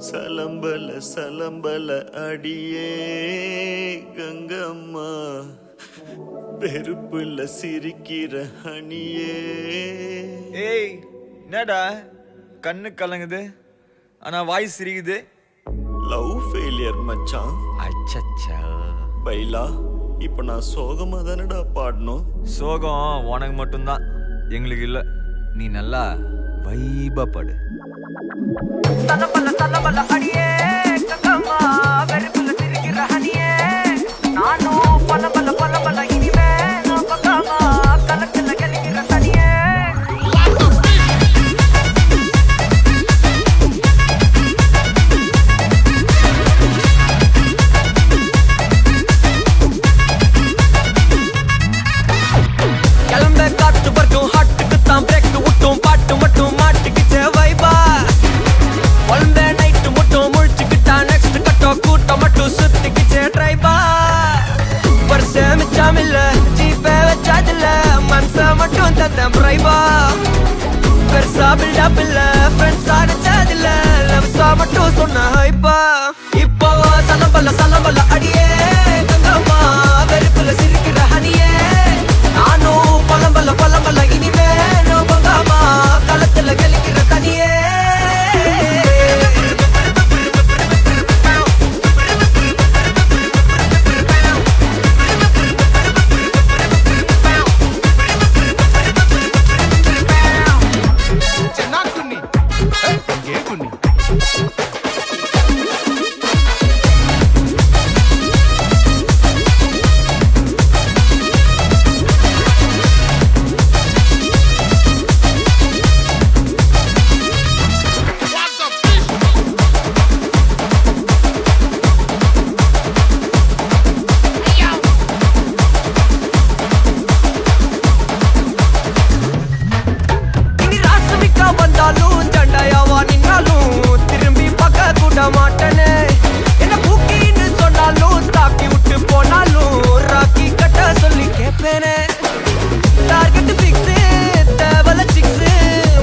சலம்பல சலம்பல அடியே கங்கம்மா, வெறுப்புல சிரிக்கிற ஹனியே. ஏய் என்னடா கண்ணு கலங்குது ஆனா வாய் சிரிக்குது? லவ் ஃபெயிலியர் மச்சான். அச்சச்சா பைலா, இப்ப நான் சோகமா தானடா பாடணும். சோகம் உனக்கு மட்டும்தான், எங்களுக்கு இல்ல. நீ நல்லா வைபா பாடு. தலபல அடியே கங்கம்மா, வெறுப்புல சிரிக்கிற ஹனியே. நானும் பல இனிமே நான் பக்காமா, கலத்துல கலிக்கிற தனியே. கிளம்ப காற்று வரைக்கும் ஹாட்டுக்கு தான் பிரேக் விட்டும், பாட்டு மட்டும் மாட்டுக்குச்சே வைபா. ஒன்பே நைட்டு மட்டும் முழிச்சுக்கிட்டா நெக்ஸ்ட் கட்டோ கூட்டம் மட்டும் சுத்திக்கிச்சே ட்ரைபா. வருஷ மிச்சாமில்ல ஜீப்பே வச்சாதில்ல, மனச மட்டும் தந்தேன் பிரைபா. பெருசா பில்டப் இல்ல ஃப்ரெண்ட்ஸா நினைச்சதில்ல, லவ்ஸா மட்டும் சொன்ன ஹைப்பா. இப்போ சலம்பல அடியே கங்கம்மா, வெறுப்புல சிரிக்கிற ஹனியே. நானும் பலம்பல இனிமே நான் பங்காமா, களத்துல கலிக்கிற தனியே. இனி ராசமிக்கா வந்தாலும் ஜண்டாயாவா நின்னாலும் திரும்பி பார்க்க கூட மாட்டேனே. என்ன பூக்கின்னு சொன்னாலும் தாக்கி விட்டு போனாலும் ராக்கி கட்ட சொல்லி கேட்பேனே. டார்கெட் ஃபிக்ஸ் தேவல சிக்ஸ்,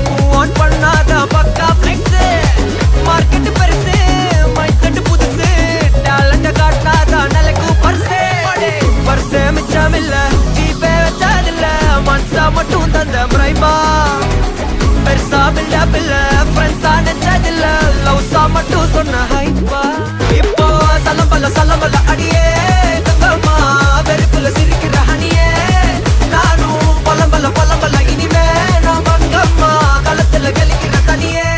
மூவ் ஆன் பண்ணாத பக்கா ஃபிளெக்ஸ். மார்க்கெட் பெருசு மைண்ட் செட் புதுசு, டேலண்ட காட்டாத நிலைக்கு பர்சே. பர்சே மிச்சமில்ல ஜீப்பே வச்சதில்ல, மனசா மட்டும் தந்த பிரைபா. பெருசா பில்டப் இல்ல ஃப்ரெண்ட்ஸா நினைச்சதில்ல, லவ்ஸா மட்டும் சொன்ன ஹைப்பா. இப்போ சலம்பல அடியே கங்கம்மா, வெறுப்புல சிரிக்கிற ஹனியே. நானும் பலம்பல இனிமே நான் பங்கம்மா, களத்துல கலிக்கிற தனியே.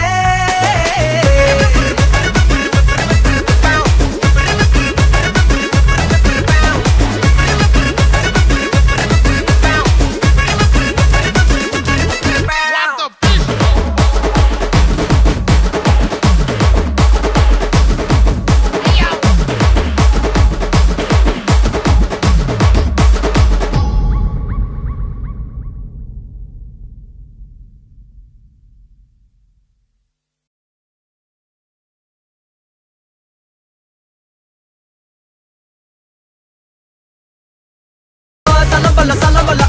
சலம்பல